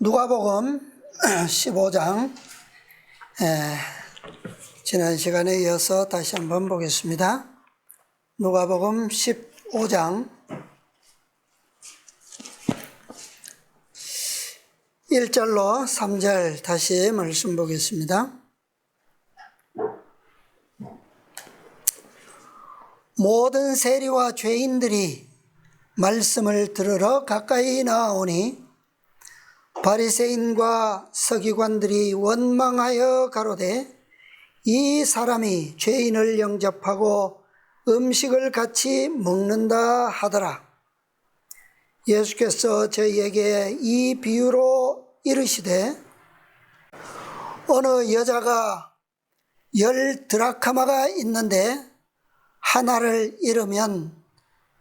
누가복음 15장 지난 시간에 이어서 다시 한번 보겠습니다. 누가복음 15장 1절로 3절 다시 말씀 보겠습니다. 모든 세리와 죄인들이 말씀을 들으러 가까이 나아오니 바리새인과 서기관들이 원망하여 가로되 이 사람이 죄인을 영접하고 음식을 같이 먹는다 하더라. 예수께서 저희에게 이 비유로 이르시되 어느 여자가 10드라크마가 있는데 하나를 잃으면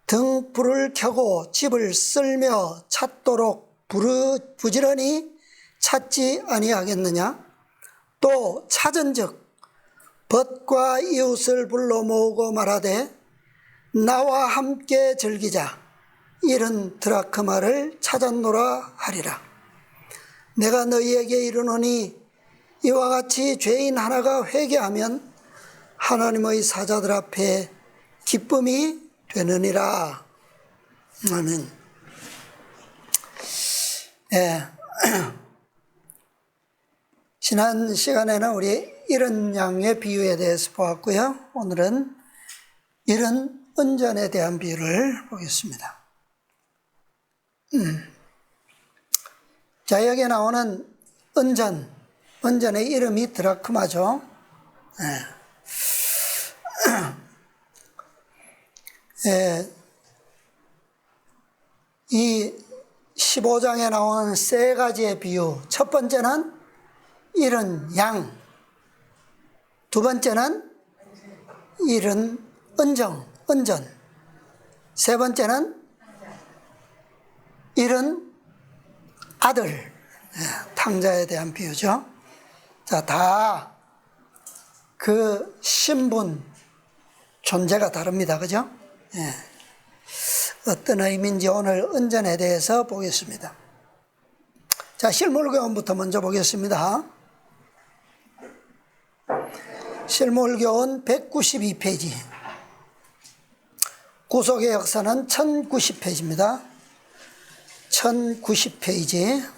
등불을 켜고 집을 쓸며 찾도록 부지런히 찾지 아니하겠느냐? 또 찾은즉 벗과 이웃을 불러 모으고 말하되 나와 함께 즐기자. 70드라크마를 찾았노라 하리라. 내가 너희에게 이르노니 이와 같이 죄인 하나가 회개하면 하나님의 사자들 앞에 기쁨이 되느니라. 아멘. 지난 시간에는 우리 이른 양의 비유에 대해서 보았고요. 오늘은 이른 은전에 대한 비유를 보겠습니다. 자, 여기에 나오는 은전의 이름이 드라크마죠. 이 15장에 나오는 세 가지의 비유, 첫 번째는 이른 양, 두 번째는 이른 은전, 세 번째는 이른 아들, 탕자에 대한 비유죠. 자, 다 그 신분, 존재가 다릅니다. 그죠? 어떤 의미인지 오늘 은전에 대해서 보겠습니다. 자, 실물교훈부터 먼저 보겠습니다. 실물교훈 192페이지. 구속의 역사는 1090페이지입니다. 1090페이지.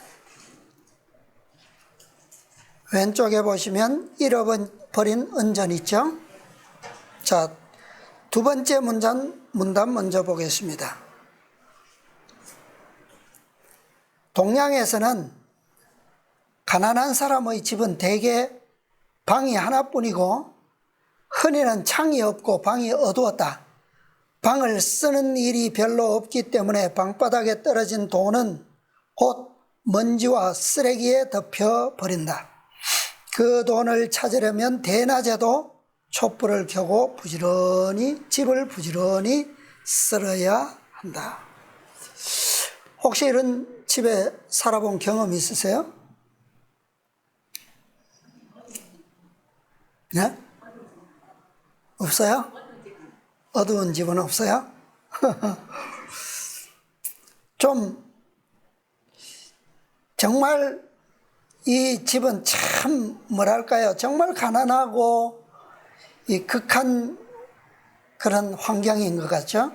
왼쪽에 보시면 잃어버린 은전 있죠? 자, 두 번째 문단 먼저 보겠습니다. 동양에서는 가난한 사람의 집은 대개 방이 하나뿐이고 흔히는 창이 없고 방이 어두웠다. 방을 쓰는 일이 별로 없기 때문에 방바닥에 떨어진 돈은 곧 먼지와 쓰레기에 덮여버린다. 그 돈을 찾으려면 대낮에도 촛불을 켜고 집을 부지런히 쓸어야 한다. 혹시 이런 집에 살아본 경험 있으세요? 네? 없어요? 어두운 집은 없어요? 좀 정말 이 집은 참 뭐랄까요? 정말 가난하고 이 극한 그런 환경인 것 같죠?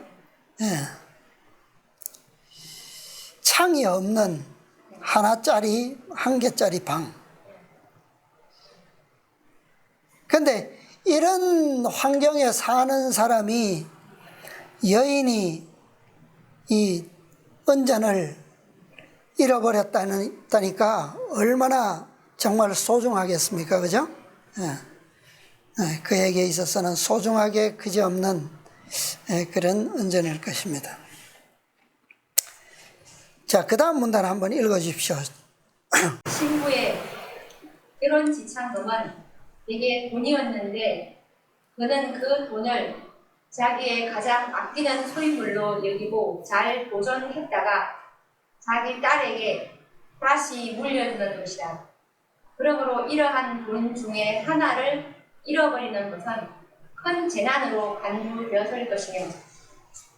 창이 없는 한 개짜리 방. 근데 이런 환경에 사는 사람이 여인이 이 은전을 잃어버렸다니까 얼마나 정말 소중하겠습니까? 그죠? 그에게 있어서는 소중하게 그지없는 그런 은전일 것입니다. 자, 그 다음 문단 한번 읽어주십시오. 신부의 이런 지창금은 되게 돈이었는데 그는 그 돈을 자기의 가장 아끼는 소유물로 여기고 잘 보존했다가 자기 딸에게 다시 물려주는 것이다. 그러므로 이러한 돈 중에 하나를 잃어버리는 것은 큰 재난으로 간주되었을 것이며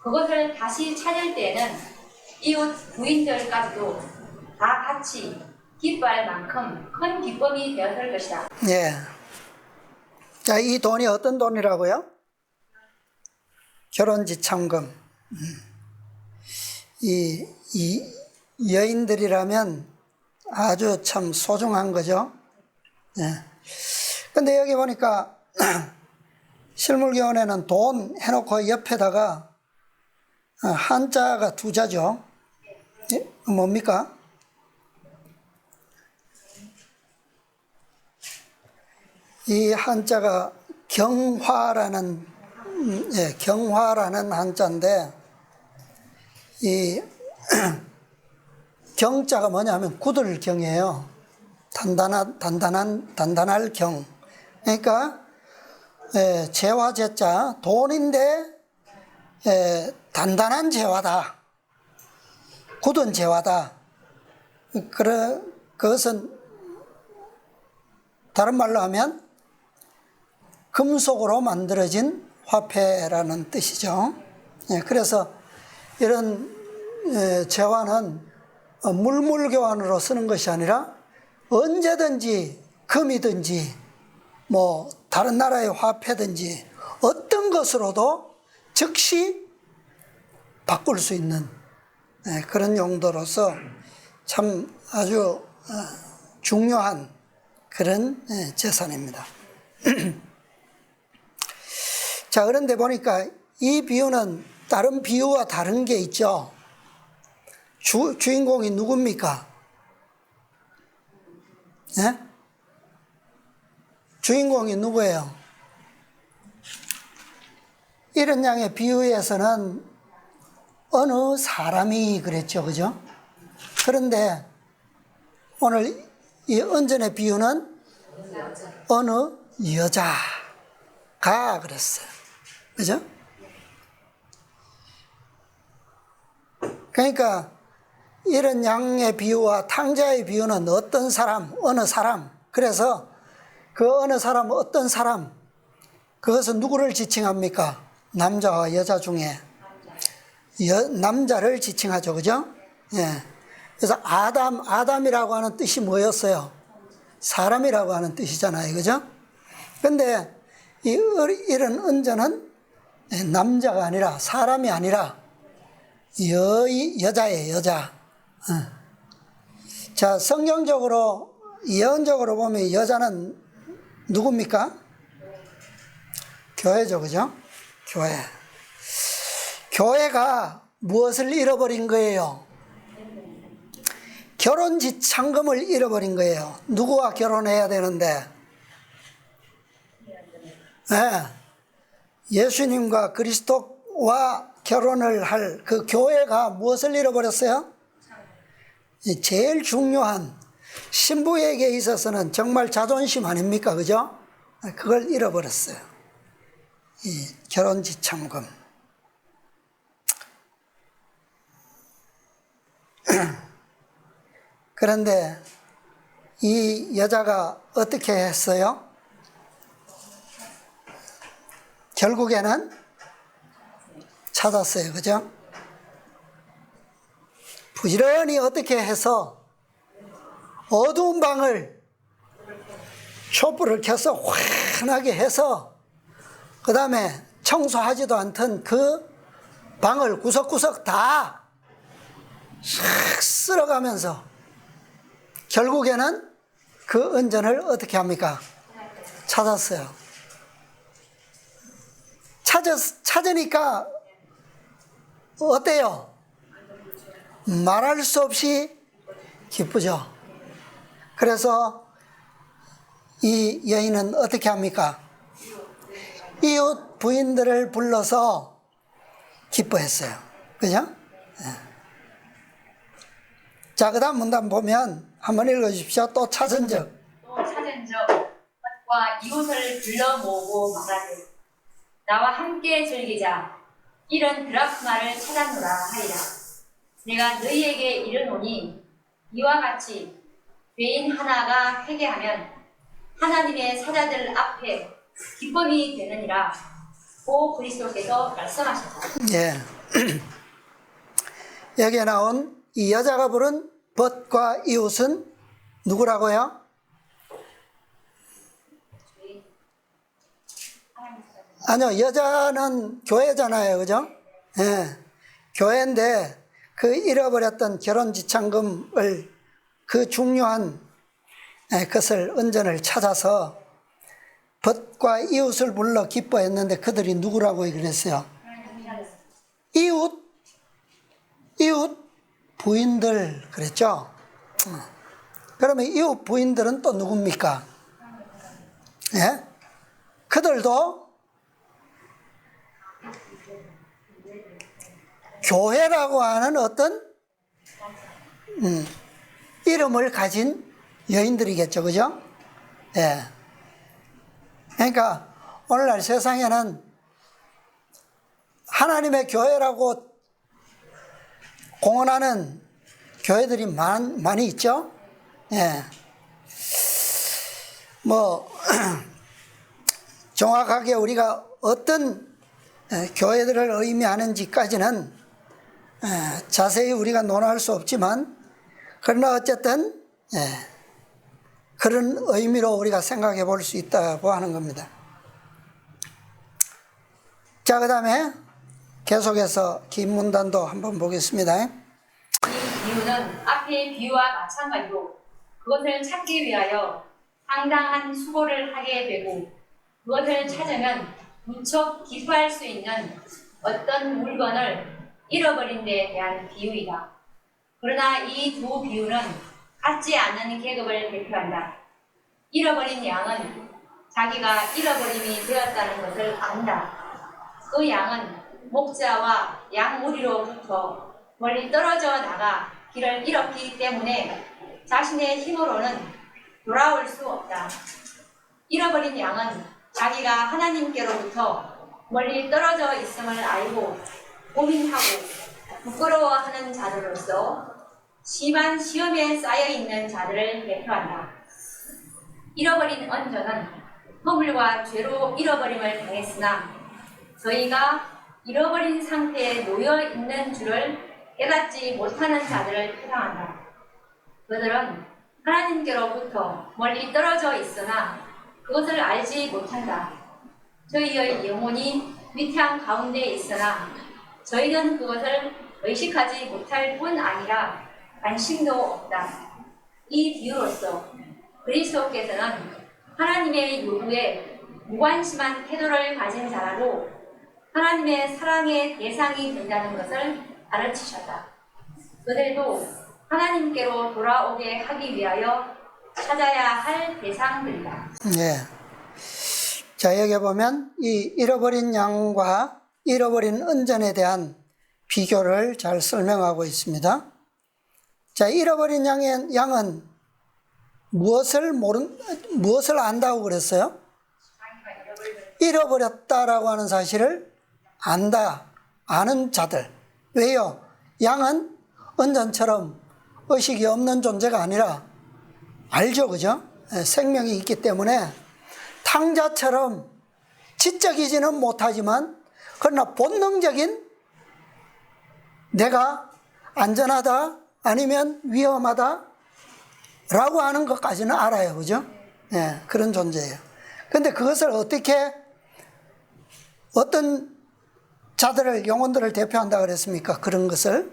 그것을 다시 찾을 때에는 이웃 부인들까지도 다 같이 기뻐할 만큼 큰 기쁨이 되었을 것이다. 예. 자, 이 돈이 어떤 돈이라고요? 결혼지참금. 이 여인들이라면 아주 참 소중한 거죠. 예. 근데 여기 보니까 실물교원에는 돈 해놓고 옆에다가 한자가 두 자죠. 예? 뭡니까? 이 한자가 경화라는 경화라는 한자인데 이 경자가 뭐냐면 굳을 경이에요. 단단할 경. 그러니까 재화제자 돈인데 단단한 재화다. 굳은 재화다. 그것은 다른 말로 하면 금속으로 만들어진 화폐라는 뜻이죠. 그래서 이런 재화는 물물교환으로 쓰는 것이 아니라 언제든지 금이든지 뭐 다른 나라의 화폐든지 어떤 것으로도 즉시 바꿀 수 있는 그런 용도로서 참 아주 중요한 그런 재산입니다. 자, 그런데 보니까 이 비유는 다른 비유와 다른 게 있죠. 주인공이 누굽니까? 예? 주인공이 누구예요? 이런 양의 비유에서는 어느 사람이 그랬죠, 그죠? 그런데 오늘 이 은전의 비유는 어느 여자가 그랬어요. 그죠? 그러니까 이런 양의 비유와 탕자의 비유는 어떤 사람, 어느 사람. 그래서 그 어느 사람, 어떤 사람, 그것은 누구를 지칭합니까? 남자와 여자 중에 남자를 지칭하죠. 그죠? 예. 그래서 아담이라고 하는 뜻이 뭐였어요? 사람이라고 하는 뜻이잖아요. 그죠? 근데 이런 은전은 남자가 아니라, 사람이 아니라 여자예요, 여자. 자, 성경적으로, 예언적으로 보면 여자는 누굽니까? 교회죠, 그죠? 교회. 교회가 무엇을 잃어버린 거예요? 결혼지참금을 잃어버린 거예요. 누구와 결혼해야 되는데? 네. 예수님과 그리스도와 결혼을 할 그 교회가 무엇을 잃어버렸어요? 제일 중요한 신부에게 있어서는 정말 자존심 아닙니까? 그죠? 그걸 잃어버렸어요. 이 결혼지참금. 그런데 이 여자가 어떻게 했어요? 결국에는 찾았어요. 그죠? 부지런히 어떻게 해서 어두운 방을 촛불을 켜서 환하게 해서 그 다음에 청소하지도 않던 그 방을 구석구석 다 싹 쓸어가면서 결국에는 그 은전을 어떻게 합니까? 찾았어요. 찾으니까 어때요? 말할 수 없이 기쁘죠. 그래서 이 여인은 어떻게 합니까? 이웃 부인들을 불러서 기뻐했어요. 그죠? 자, 그 다음 문단 보면 한번 읽어주십시오. 또 찾은 적. 과 이웃을 불러 모으고 말하되 나와 함께 즐기자. 이런 드라크마를 찾았노라 하리라. 내가 너희에게 이르노니 이와 같이 죄인 하나가 회개하면 하나님의 사자들 앞에 기쁨이 되느니라. 오 그리스도께서 말씀하셨다. 예. 여기에 나온 이 여자가 부른 벗과 이웃은 누구라고요? 아니요, 여자는 교회잖아요, 그죠? 예, 교회인데 그 잃어버렸던 결혼지참금을 그 중요한 것을 은전을 찾아서 벗과 이웃을 불러 기뻐했는데 그들이 누구라고 그랬어요? 이웃 부인들 그랬죠? 그러면 이웃 부인들은 또 누굽니까? 예? 그들도 교회라고 하는 어떤 이름을 가진 여인들이겠죠, 그죠? 예. 그러니까 오늘날 세상에는 하나님의 교회라고 공언하는 교회들이 많이 있죠. 예. 뭐 정확하게 우리가 어떤 교회들을 의미하는지까지는 자세히 우리가 논할 수 없지만, 그러나 어쨌든 그런 의미로 우리가 생각해 볼 수 있다고 하는 겁니다. 자, 그 다음에 계속해서 긴 문단도 한번 보겠습니다. 이 비유는 앞의 비유와 마찬가지로 그것을 찾기 위하여 상당한 수고를 하게 되고, 그것을 찾으면 무척 기뻐할 수 있는 어떤 물건을 잃어버린 데 대한 비유이다. 그러나 이 두 비유는 같지 않은 계급을 대표한다. 잃어버린 양은 자기가 잃어버림이 되었다는 것을 안다. 그 양은 목자와 양 무리로부터 멀리 떨어져 나가 길을 잃었기 때문에 자신의 힘으로는 돌아올 수 없다. 잃어버린 양은 자기가 하나님께로부터 멀리 떨어져 있음을 알고 고민하고 부끄러워하는 자들로서 심한 시험에 쌓여있는 자들을 대표한다. 잃어버린 언저는 허물과 죄로 잃어버림을 당했으나 저희가 잃어버린 상태에 놓여 있는 줄을 깨닫지 못하는 자들을 표상한다. 그들은 하나님께로부터 멀리 떨어져 있으나 그것을 알지 못한다. 저희의 영혼이 위태한 가운데 있으나 저희는 그것을 의식하지 못할 뿐 아니라 관심도 없다. 이 비유로서 그리스도께서는 하나님의 요구에 무관심한 태도를 가진 자라도 하나님의 사랑의 대상이 된다는 것을 가르치셨다. 그들도 하나님께로 돌아오게 하기 위하여 찾아야 할 대상들이다. 네. 자, 여기 보면 이 잃어버린 양과 잃어버린 은전에 대한 비교를 잘 설명하고 있습니다. 자, 잃어버린 양은 무엇을 안다고 그랬어요? 잃어버렸다라고 하는 사실을 안다, 아는 자들. 왜요? 양은 은전처럼 의식이 없는 존재가 아니라 알죠, 그죠? 생명이 있기 때문에 탕자처럼 지적이지는 못하지만 그러나 본능적인 내가 안전하다 아니면 위험하다 라고 하는 것까지는 알아요, 그죠? 예, 그런 존재예요. 근데 그것을 어떤 자들을, 영혼들을 대표한다 그랬습니까? 그런 것을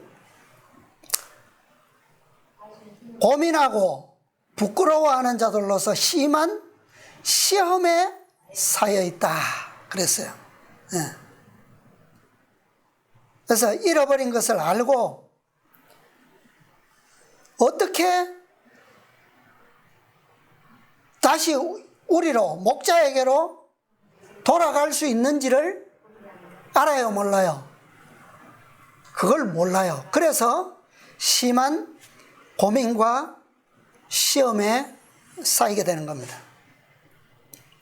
고민하고 부끄러워하는 자들로서 심한 시험에 쌓여 있다 그랬어요. 예. 그래서 잃어버린 것을 알고 어떻게 다시 우리로, 목자에게로 돌아갈 수 있는지를 알아요, 몰라요? 그걸 몰라요. 그래서 심한 고민과 시험에 쌓이게 되는 겁니다.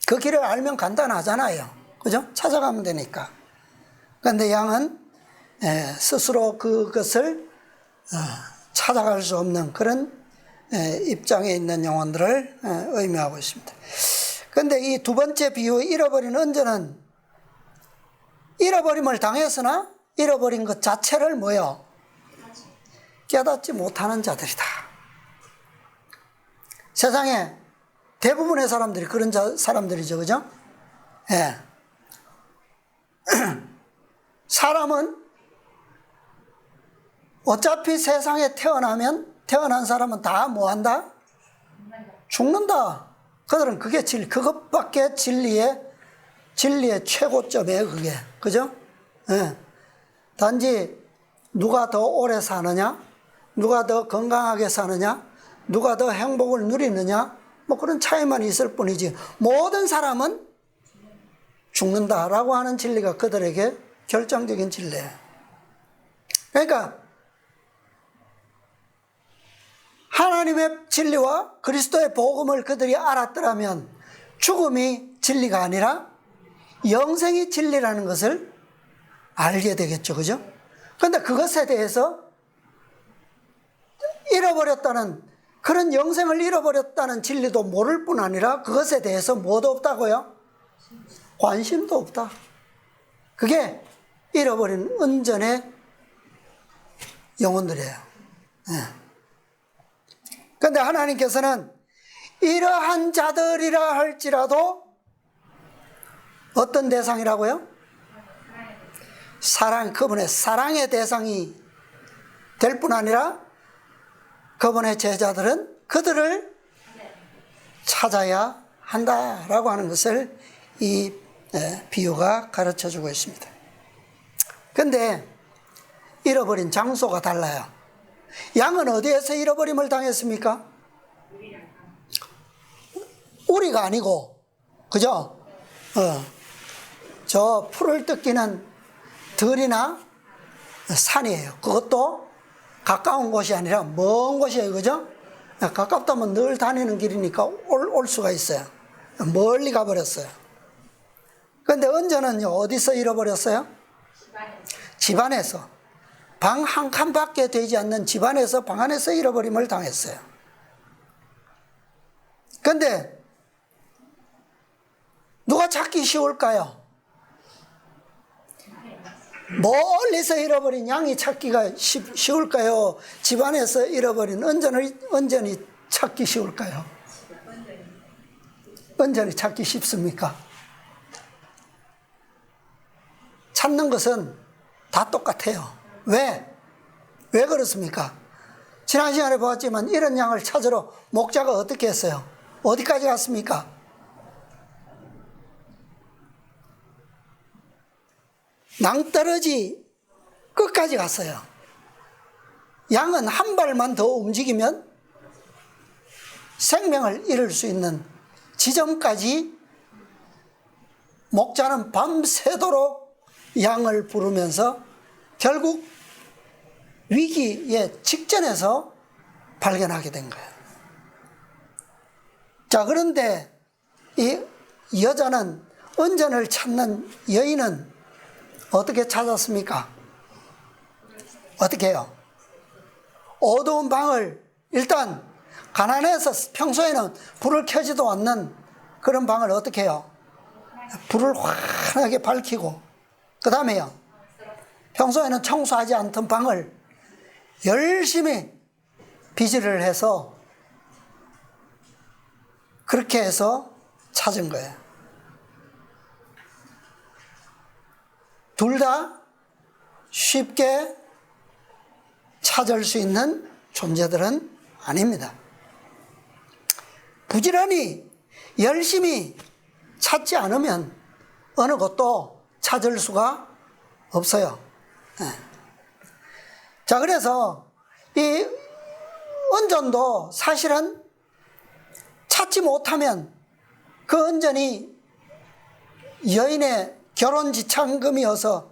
그 길을 알면 간단하잖아요, 그죠? 찾아가면 되니까. 그런데 양은 스스로 그것을 찾아갈 수 없는 그런 입장에 있는 영혼들을 의미하고 있습니다. 그런데 이 두 번째 비유, 잃어버린 은전은 잃어버림을 당했으나 잃어버린 것 자체를 뭐요? 깨닫지 못하는 자들이다. 세상에 대부분의 사람들이 그런 사람들이죠. 그죠? 예. 사람은 어차피 세상에 태어난 사람은 다 뭐 한다? 죽는다. 그들은 그게 그것밖에 진리의 최고점이에요, 그게. 그죠? 예. 단지 누가 더 오래 사느냐, 누가 더 건강하게 사느냐, 누가 더 행복을 누리느냐, 뭐 그런 차이만 있을 뿐이지, 모든 사람은 죽는다라고 하는 진리가 그들에게 결정적인 진리예요. 그러니까 하나님의 진리와 그리스도의 복음을 그들이 알았더라면 죽음이 진리가 아니라 영생이 진리라는 것을 알게 되겠죠. 그죠? 그런데 그것에 대해서 잃어버렸다는, 그런 영생을 잃어버렸다는 진리도 모를 뿐 아니라 그것에 대해서 뭐도 없다고요? 관심도 없다. 그게 잃어버린 은전의 영혼들이에요. 그런데 하나님께서는 이러한 자들이라 할지라도 어떤 대상이라고요? 그분의 사랑의 대상이 될 뿐 아니라 그분의 제자들은 그들을 찾아야 한다라고 하는 것을 이 비유가 가르쳐주고 있습니다. 그런데 잃어버린 장소가 달라요. 양은 어디에서 잃어버림을 당했습니까? 우리가 아니고, 그죠? 저 풀을 뜯기는 들이나 산이에요. 그것도 가까운 곳이 아니라 먼 곳이에요. 그죠? 가깝다면 늘 다니는 길이니까 올 수가 있어요. 멀리 가버렸어요. 그런데 은전은 어디서 잃어버렸어요? 집안에서. 방 한 칸밖에 되지 않는 집안에서, 방 안에서 잃어버림을 당했어요. 그런데 누가 찾기 쉬울까요? 멀리서 잃어버린 양이 찾기가 쉬울까요? 집안에서 잃어버린 은전이 찾기 쉬울까요? 은전이 찾기 쉽습니까? 찾는 것은 다 똑같아요. 왜 그렇습니까? 지난 시간에 보았지만 이런 양을 찾으러 목자가 어떻게 했어요? 어디까지 갔습니까? 낭떠러지 끝까지 갔어요. 양은 한 발만 더 움직이면 생명을 잃을 수 있는 지점까지 목자는 밤새도록 양을 부르면서 결국 위기의 직전에서 발견하게 된 거예요. 자, 그런데 이 여자는, 은전을 찾는 여인은 어떻게 찾았습니까? 어떻게 해요? 어두운 방을, 일단 가난해서 평소에는 불을 켜지도 않는 그런 방을 어떻게 해요? 불을 환하게 밝히고, 그 다음에요, 평소에는 청소하지 않던 방을 열심히 비질을 해서 그렇게 해서 찾은 거예요. 둘 다 쉽게 찾을 수 있는 존재들은 아닙니다. 부지런히 열심히 찾지 않으면 어느 것도 찾을 수가 없어요. 자, 그래서 이 은전도 사실은 찾지 못하면 그 은전이 여인의 결혼 지참금이어서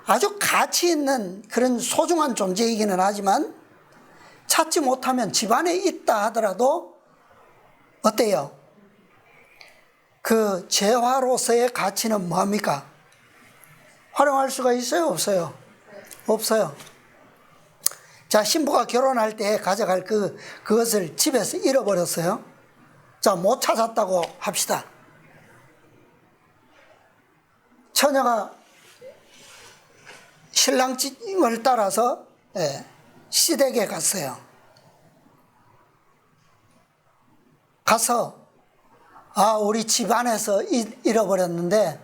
아주 가치 있는 그런 소중한 존재이기는 하지만 찾지 못하면 집안에 있다 하더라도 어때요? 그 재화로서의 가치는 뭐합니까? 활용할 수가 있어요? 없어요? 없어요. 자, 신부가 결혼할 때 가져갈 그것을 집에서 잃어버렸어요. 자, 못 찾았다고 합시다. 처녀가 신랑을 따라서 시댁에 갔어요. 가서 우리 집 안에서 잃어버렸는데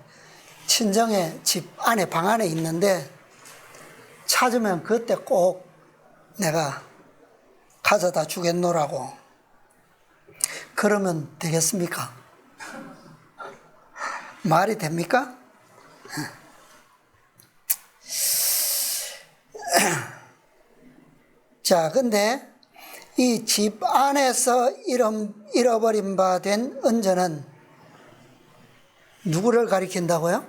친정의 집 안에 방 안에 있는데 찾으면 그때 꼭 내가 가져다 주겠노라고. 그러면 되겠습니까? 말이 됩니까? 자, 근데 이 집 안에서 잃어버린 바 된 은전은 누구를 가리킨다고요?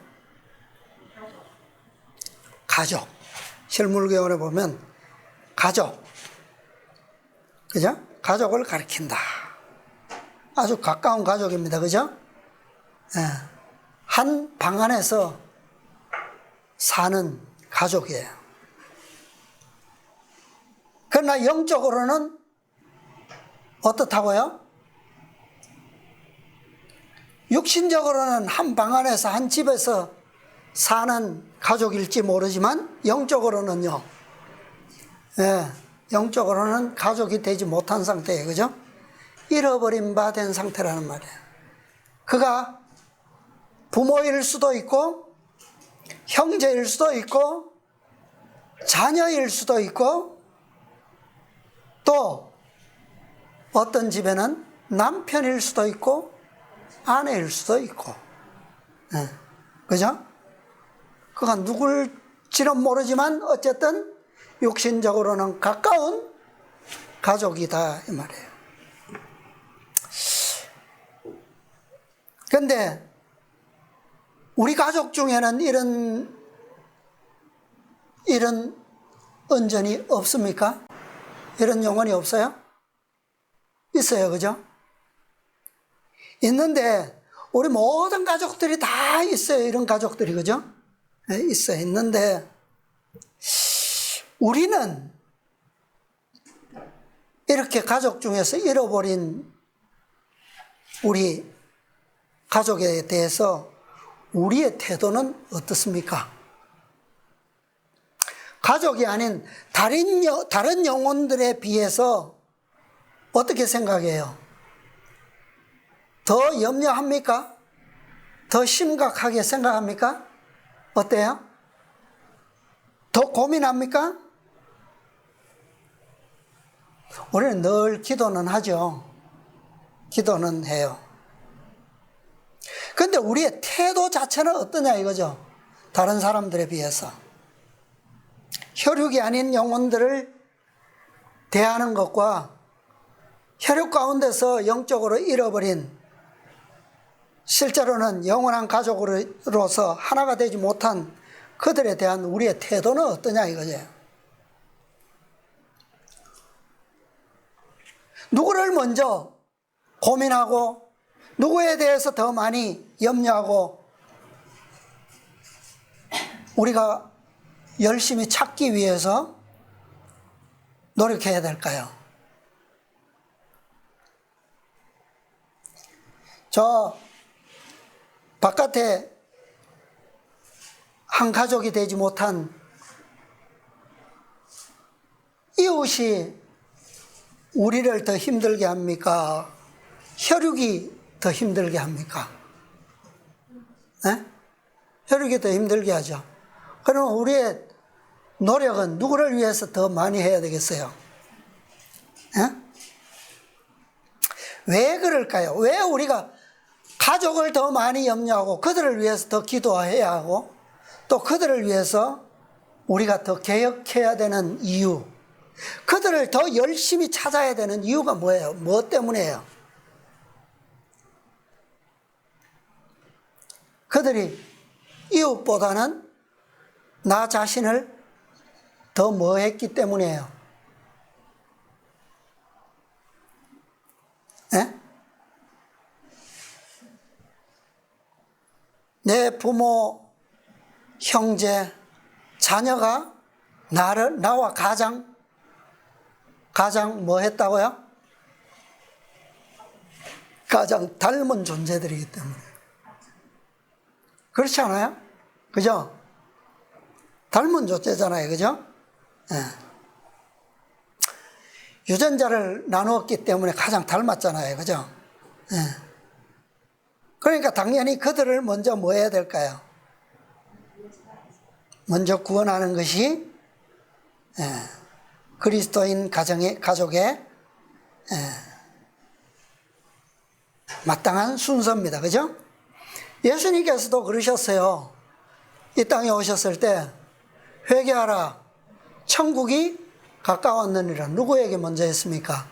가족. 실물교훈에 보면 가족. 그죠? 가족을 가리킨다. 아주 가까운 가족입니다. 그죠? 한 방 안에서 사는 가족이에요. 그러나 영적으로는 어떻다고요? 육신적으로는 한 방 안에서 한 집에서 사는 가족일지 모르지만 영적으로는요. 영적으로는 가족이 되지 못한 상태예요. 그죠? 잃어버린 바 된 상태라는 말이에요. 그가 부모일 수도 있고 형제일 수도 있고 자녀일 수도 있고 또 어떤 집에는 남편일 수도 있고 아내일 수도 있고 그죠? 그가 누굴지는 모르지만 어쨌든 육신적으로는 가까운 가족이다 이 말이에요. 그런데 우리 가족 중에는 이런 은전이 없습니까? 이런 영혼이 없어요? 있어요, 그죠? 있는데 우리 모든 가족들이 다 있어요. 이런 가족들이, 그죠? 있어요. 있는데 우리는 이렇게 가족 중에서 잃어버린 우리 가족에 대해서 우리의 태도는 어떻습니까? 가족이 아닌 다른 영혼들에 비해서 어떻게 생각해요? 더 염려합니까? 더 심각하게 생각합니까? 어때요? 더 고민합니까? 우리는 늘 기도는 하죠. 기도는 해요. 그런데 우리의 태도 자체는 어떠냐 이거죠. 다른 사람들에 비해서. 혈육이 아닌 영혼들을 대하는 것과 혈육 가운데서 영적으로 잃어버린 실제로는 영원한 가족으로서 하나가 되지 못한 그들에 대한 우리의 태도는 어떠냐 이거죠. 누구를 먼저 고민하고 누구에 대해서 더 많이 염려하고 우리가 열심히 찾기 위해서 노력해야 될까요? 저 바깥에 한 가족이 되지 못한 이웃이 우리를 더 힘들게 합니까? 혈육이 더 힘들게 합니까? 네? 혈육이 더 힘들게 하죠. 그러면 우리의 노력은 누구를 위해서 더 많이 해야 되겠어요? 네? 왜 그럴까요? 왜 우리가 가족을 더 많이 염려하고 그들을 위해서 더 기도해야 하고 또 그들을 위해서 우리가 더 개혁해야 되는 이유, 그들을 더 열심히 찾아야 되는 이유가 뭐예요? 뭐 때문이에요? 그들이 이웃보다는 나 자신을 더 뭐 했기 때문이에요? 네? 내 부모, 형제, 자녀가 나와 가장 뭐 했다고요? 가장 닮은 존재들이기 때문에. 그렇지 않아요? 그죠? 닮은 존재잖아요. 그죠? 네. 유전자를 나누었기 때문에 가장 닮았잖아요. 그죠? 그러니까 당연히 그들을 먼저 뭐 해야 될까요? 먼저 구원하는 것이 그리스도인 가족의 마땅한 순서입니다. 그죠? 예수님께서도 그러셨어요. 이 땅에 오셨을 때 회개하라, 천국이 가까웠느니라. 누구에게 먼저 했습니까?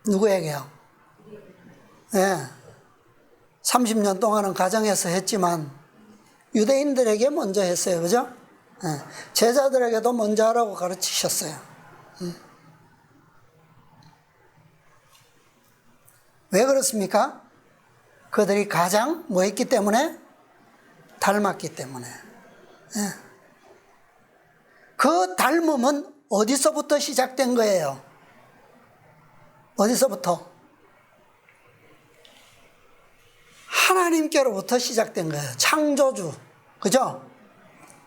누구에게요? 30년 동안은 가정에서 했지만 유대인들에게 먼저 했어요. 그죠? 제자들에게도 먼저 하라고 가르치셨어요. 왜 그렇습니까? 그들이 가장 뭐 했기 때문에? 닮았기 때문에. 그 닮음은 어디서부터 시작된 거예요? 어디서부터? 하나님께로부터 시작된 거예요. 창조주. 그죠?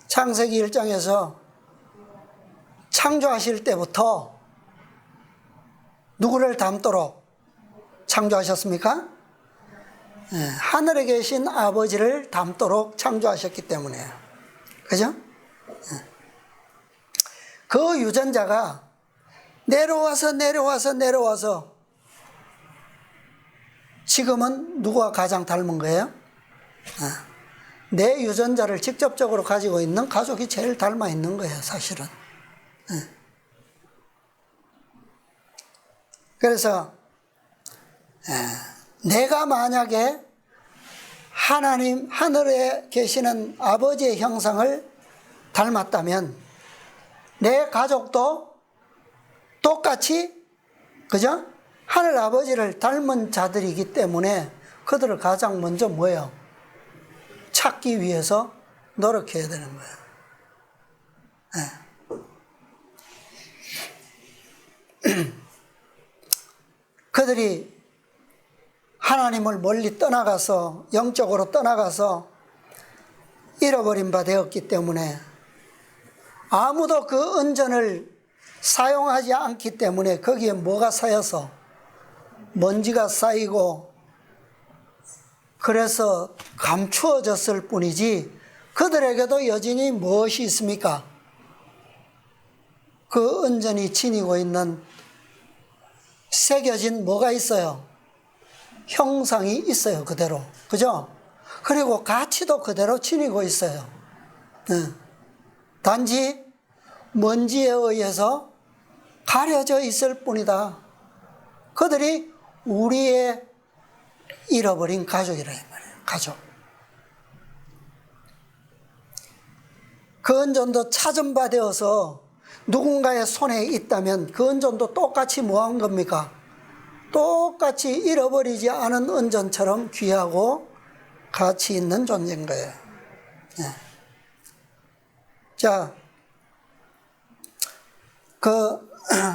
창세기 1장에서 창조하실 때부터 누구를 닮도록 창조하셨습니까? 하늘에 계신 아버지를 닮도록 창조하셨기 때문에요. 그죠? 그 유전자가 내려와서 지금은 누구와 가장 닮은 거예요? 내 유전자를 직접적으로 가지고 있는 가족이 제일 닮아 있는 거예요, 사실은. 그래서 내가 만약에 하나님 하늘에 계시는 아버지의 형상을 닮았다면 내 가족도 똑같이, 그죠? 하늘 아버지를 닮은 자들이기 때문에 그들을 가장 먼저 뭐예요? 찾기 위해서 노력해야 되는 거예요. 그들이 하나님을 멀리 떠나가서, 영적으로 떠나가서 잃어버린 바 되었기 때문에 아무도 그 은전을 사용하지 않기 때문에 거기에 뭐가 쌓여서 먼지가 쌓이고 그래서 감추어졌을 뿐이지 그들에게도 여전히 무엇이 있습니까? 그 은전이 지니고 있는 새겨진 뭐가 있어요? 형상이 있어요, 그대로. 그죠? 그리고 가치도 그대로 지니고 있어요. 단지 먼지에 의해서 가려져 있을 뿐이다. 그들이 우리의 잃어버린 가족이라 이 말이에요. 가족. 그 은전도 찾은 바 되어서 누군가의 손에 있다면 그 은전도 똑같이 뭐 한 겁니까? 똑같이 잃어버리지 않은 은전처럼 귀하고 가치 있는 존재인 거예요. 자,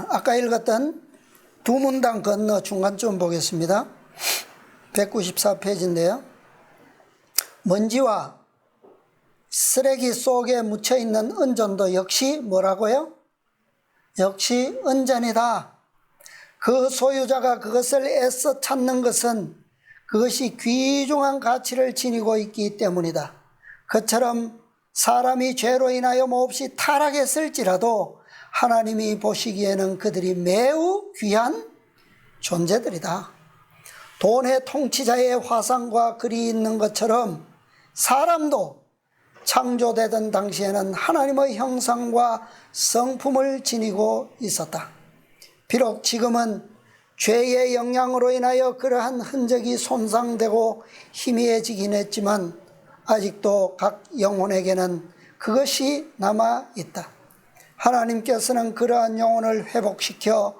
아까 읽었던 두 문단 건너 중간쯤 보겠습니다. 194페이지인데요. 먼지와 쓰레기 속에 묻혀있는 은전도 역시 뭐라고요? 역시 은전이다. 그 소유자가 그것을 애써 찾는 것은 그것이 귀중한 가치를 지니고 있기 때문이다. 그처럼 사람이 죄로 인하여 몹시 타락했을지라도 하나님이 보시기에는 그들이 매우 귀한 존재들이다. 돈의 통치자의 화상과 글이 있는 것처럼 사람도 창조되던 당시에는 하나님의 형상과 성품을 지니고 있었다. 비록 지금은 죄의 영향으로 인하여 그러한 흔적이 손상되고 희미해지긴 했지만 아직도 각 영혼에게는 그것이 남아있다. 하나님께서는 그러한 영혼을 회복시켜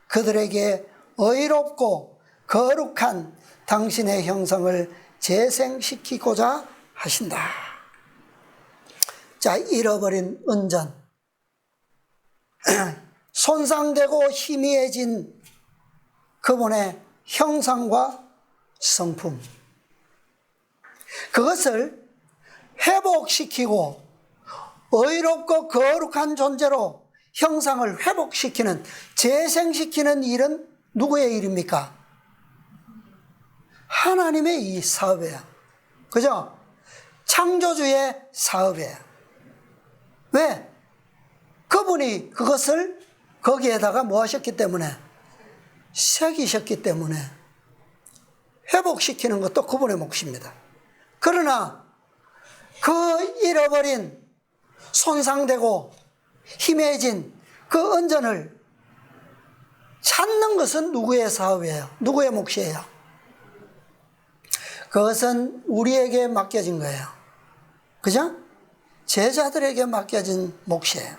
그들에게 의롭고 거룩한 당신의 형상을 재생시키고자 하신다. 자, 잃어버린 은전, 손상되고 희미해진 그분의 형상과 성품, 그것을 회복시키고 의롭고 거룩한 존재로 형상을 회복시키는, 재생시키는 일은 누구의 일입니까? 하나님의 이 사업이에요. 그죠? 창조주의 사업이에요. 왜? 그분이 그것을 거기에다가 뭐 하셨기 때문에? 새기셨기 때문에 회복시키는 것도 그분의 몫입니다. 그러나 그 잃어버린, 손상되고 희미해진 그 언전을 찾는 것은 누구의 사업이에요? 누구의 몫이에요? 그것은 우리에게 맡겨진 거예요. 그죠? 제자들에게 맡겨진 몫이에요.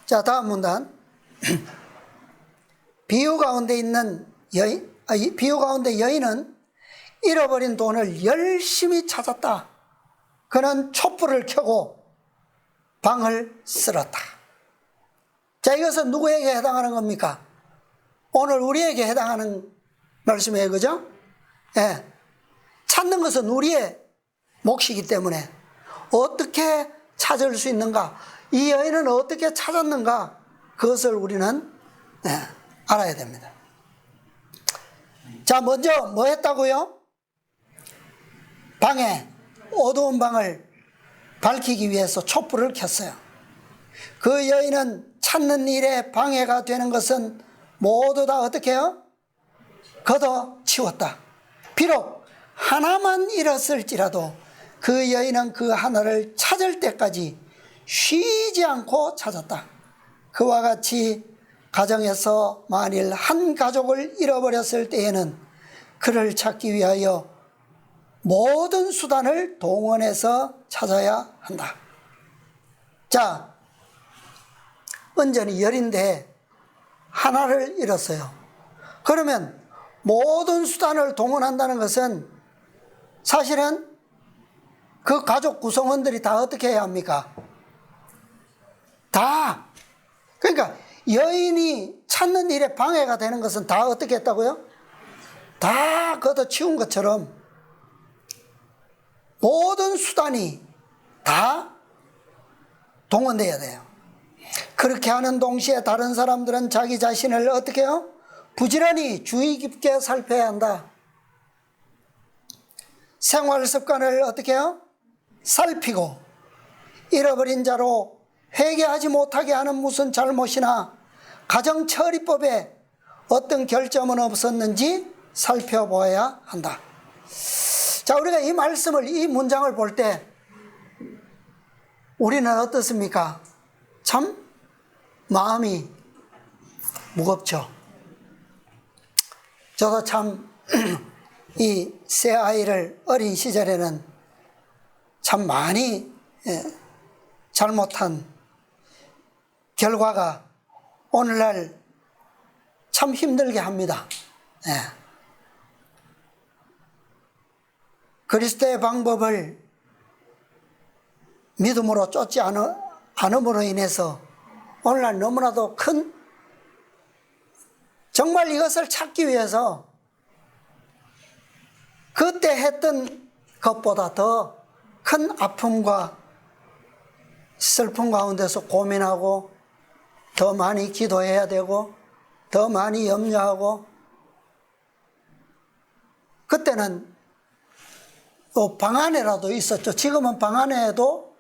자, 다음 문단. 비유 가운데 있는 비유 가운데 여인은 잃어버린 돈을 열심히 찾았다. 그는 촛불을 켜고 방을 쓸었다. 자, 이것은 누구에게 해당하는 겁니까? 오늘 우리에게 해당하는 말씀이에요. 그죠? 예. 찾는 것은 우리의 몫이기 때문에 어떻게 찾을 수 있는가? 이 여인은 어떻게 찾았는가? 그것을 우리는 알아야 됩니다. 자, 먼저 뭐 했다고요? 방에, 어두운 방을 밝히기 위해서 촛불을 켰어요. 그 여인은 찾는 일에 방해가 되는 것은 모두 다 어떻게 해요? 걷어치웠다. 비록 하나만 잃었을지라도 그 여인은 그 하나를 찾을 때까지 쉬지 않고 찾았다. 그와 같이 가정에서 만일 한 가족을 잃어버렸을 때에는 그를 찾기 위하여 모든 수단을 동원해서 찾아야 한다. 자, 언전이 열인데 하나를 잃었어요. 그러면 모든 수단을 동원한다는 것은 사실은 그 가족 구성원들이 다 어떻게 해야 합니까? 다. 그러니까 여인이 찾는 일에 방해가 되는 것은 다 어떻게 했다고요? 다 걷어치운 것처럼 모든 수단이 다 동원돼야 돼요. 그렇게 하는 동시에 다른 사람들은 자기 자신을 어떻게 해요? 부지런히 주의 깊게 살펴야 한다. 생활 습관을 어떻게 해요? 살피고 잃어버린 자로 회개하지 못하게 하는 무슨 잘못이나 가정처리법에 어떤 결점은 없었는지 살펴보아야 한다. 자, 우리가 이 말씀을, 이 문장을 볼 때 우리는 어떻습니까? 참 마음이 무겁죠. 저도 참 이 새 아이를 어린 시절에는 참 많이 잘못한 결과가 오늘날 참 힘들게 합니다. 그리스도의 방법을 믿음으로 쫓지 않음으로 인해서 오늘날 너무나도 큰, 정말 이것을 찾기 위해서 그때 했던 것보다 더 큰 아픔과 슬픔 가운데서 고민하고 더 많이 기도해야 되고 더 많이 염려하고, 그때는 또 방 안에라도 있었죠. 지금은 방 안에도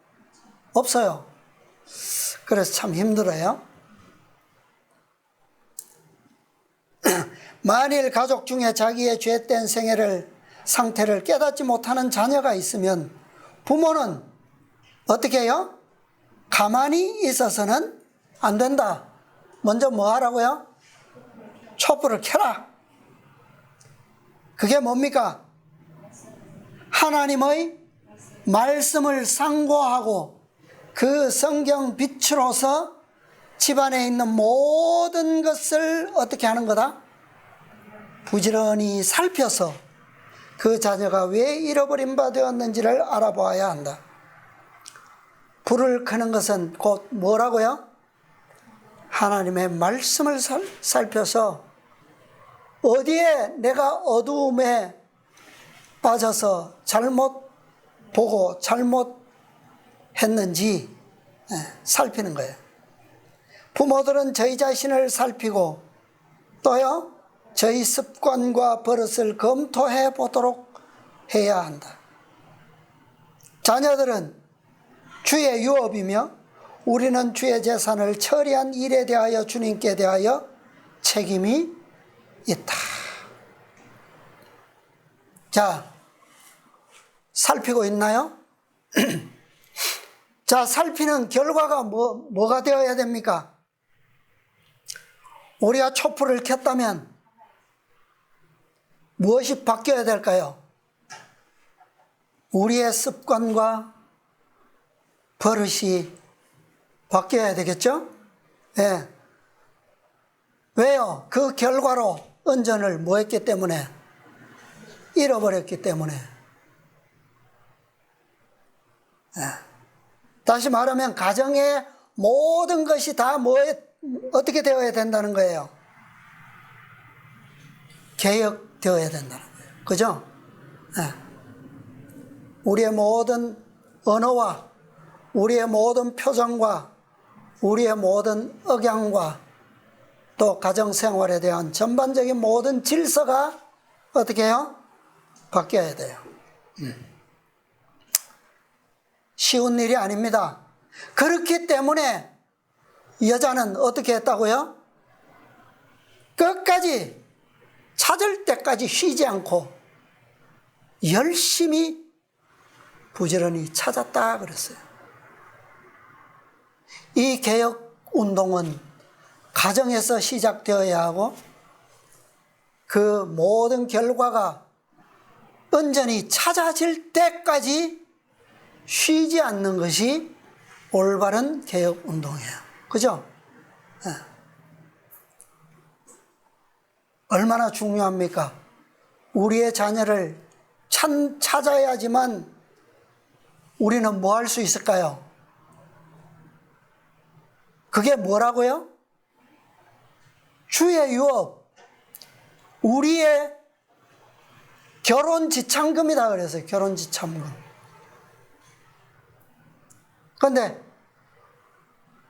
없어요. 그래서 참 힘들어요. 만일 가족 중에 자기의 죄된 상태를 깨닫지 못하는 자녀가 있으면 부모는 어떻게 해요? 가만히 있어서는 안 된다. 먼저 뭐 하라고요? 촛불을 켜라. 그게 뭡니까? 하나님의 말씀을 상고하고 그 성경 빛으로서 집안에 있는 모든 것을 어떻게 하는 거다? 부지런히 살펴서 그 자녀가 왜 잃어버린 바 되었는지를 알아보아야 한다. 불을 켜는 것은 곧 뭐라고요? 하나님의 말씀을 살펴서 어디에 내가 어두움에 빠져서 잘못 보고 잘못 했는지 살피는 거예요. 부모들은 저희 자신을 살피고 또요, 저희 습관과 버릇을 검토해 보도록 해야 한다. 자녀들은 주의 유업이며 우리는 주의 재산을 처리한 일에 대하여 주님께 대하여 책임이 있다. 자, 살피고 있나요? 자, 살피는 결과가 뭐가 되어야 됩니까? 우리가 촛불을 켰다면 무엇이 바뀌어야 될까요? 우리의 습관과 버릇이 바뀌어야 되겠죠? 예. 왜요? 그 결과로 은전을 뭐 했기 때문에? 잃어버렸기 때문에. 예. 다시 말하면 가정의 모든 것이 다 어떻게 되어야 된다는 거예요? 개혁되어야 된다는 거예요. 그죠? 예. 우리의 모든 언어와 우리의 모든 표정과 우리의 모든 억양과 또 가정생활에 대한 전반적인 모든 질서가 어떻게 해요? 바뀌어야 돼요. 쉬운 일이 아닙니다. 그렇기 때문에 여자는 어떻게 했다고요? 끝까지 찾을 때까지 쉬지 않고 열심히 부지런히 찾았다 그랬어요. 이 개혁운동은 가정에서 시작되어야 하고 그 모든 결과가 온전히 찾아질 때까지 쉬지 않는 것이 올바른 개혁운동이에요. 그죠? 네. 얼마나 중요합니까? 우리의 자녀를 찾아야지만 우리는 뭐 할 수 있을까요? 그게 뭐라고요? 주의 유업, 우리의 결혼지참금이다 그랬어요. 결혼지참금. 그런데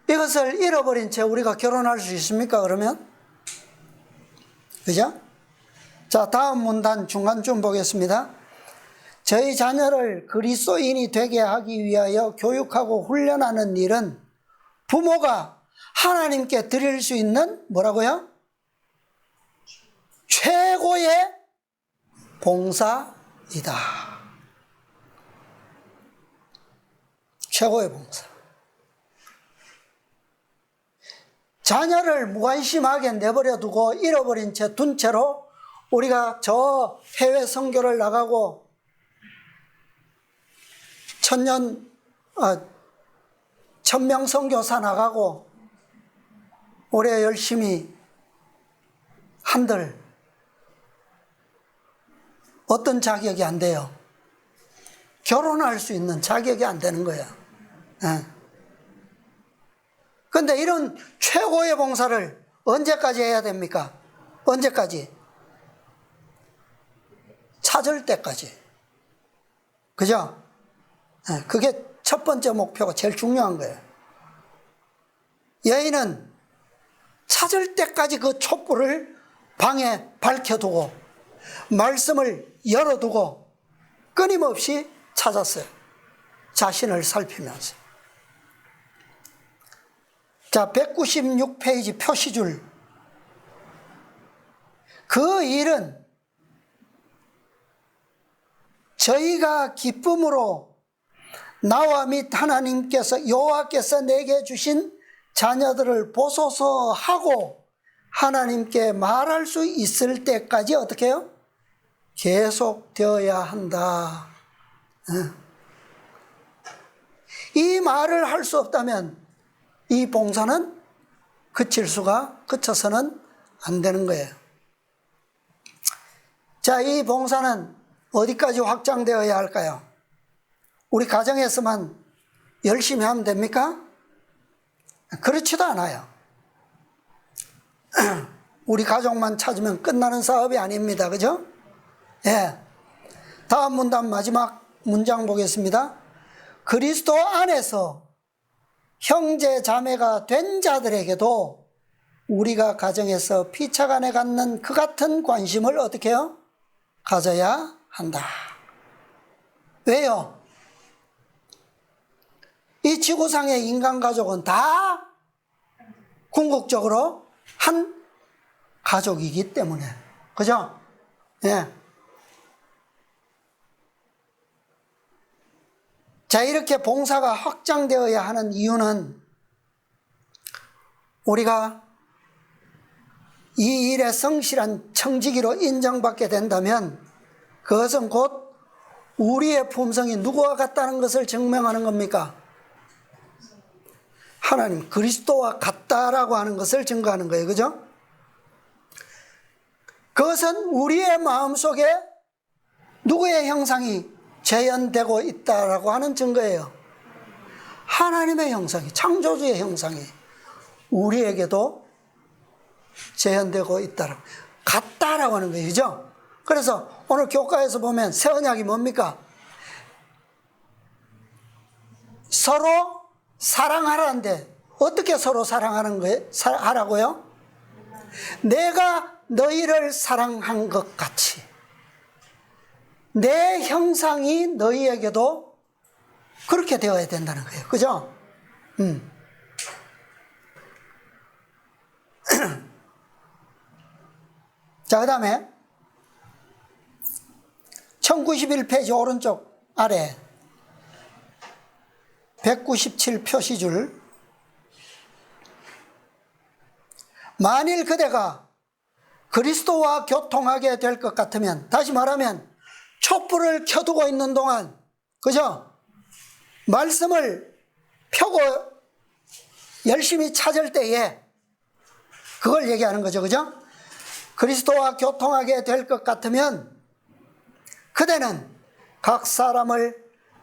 이것을 잃어버린 채 우리가 결혼할 수 있습니까? 그러면? 그죠? 자, 다음 문단 중간쯤 보겠습니다. 저희 자녀를 그리스도인이 되게 하기 위하여 교육하고 훈련하는 일은 부모가 하나님께 드릴 수 있는 뭐라고요? 최고의 봉사이다. 최고의 봉사. 자녀를 무관심하게 내버려 두고 잃어버린 채 둔 채로 우리가 저 해외 선교를 나가고 천명 선교사 나가고 올해 열심히 한들 어떤 자격이 안 돼요? 결혼할 수 있는 자격이 안 되는 거예요. 그런데 이런 최고의 봉사를 언제까지 해야 됩니까? 언제까지? 찾을 때까지. 그죠? 그게 첫 번째 목표가 제일 중요한 거예요. 여인은 찾을 때까지 그 촛불을 방에 밝혀두고 말씀을 열어두고 끊임없이 찾았어요. 자신을 살피면서. 자, 196페이지 표시줄. 그 일은 저희가 기쁨으로 나와 및 하나님께서 여호와께서 내게 주신 자녀들을 보소서 하고 하나님께 말할 수 있을 때까지 어떻게 해요? 계속되어야 한다. 이 말을 할 수 없다면 이 봉사는 그쳐서는 안 되는 거예요. 자, 이 봉사는 어디까지 확장되어야 할까요? 우리 가정에서만 열심히 하면 됩니까? 그렇지도 않아요. 우리 가족만 찾으면 끝나는 사업이 아닙니다. 그죠? 예. 다음 문단 마지막 문장 보겠습니다. 그리스도 안에서 형제 자매가 된 자들에게도 우리가 가정에서 피차간에 갖는 그 같은 관심을 어떻게 해요? 가져야 한다. 왜요? 이 지구상의 인간가족은 다 궁극적으로 한 가족이기 때문에. 그죠? 예. 자, 이렇게 봉사가 확장되어야 하는 이유는 우리가 이 일의 성실한 청지기로 인정받게 된다면 그것은 곧 우리의 품성이 누구와 같다는 것을 증명하는 겁니까? 하나님 그리스도와 같다라고 하는 것을 증거하는 거예요. 그죠? 그것은 우리의 마음속에 누구의 형상이 재현되고 있다라고 하는 증거예요. 하나님의 형상이, 창조주의 형상이 우리에게도 재현되고 있다라고, 같다라고 하는 거예요. 그죠? 그래서 오늘 교과에서 보면 새 언약이 뭡니까? 서로 사랑하라는데 어떻게 서로 사랑하는 거예요? 하라고요? 내가 너희를 사랑한 것 같이 내 형상이 너희에게도 그렇게 되어야 된다는 거예요. 그죠? 자, 그 다음에 1091페이지 오른쪽 아래 197 표시줄. 만일 그대가 그리스도와 교통하게 될 것 같으면, 다시 말하면 촛불을 켜두고 있는 동안, 그죠? 말씀을 펴고 열심히 찾을 때에 그걸 얘기하는 거죠. 그죠? 그리스도와 교통하게 될 것 같으면 그대는 각 사람을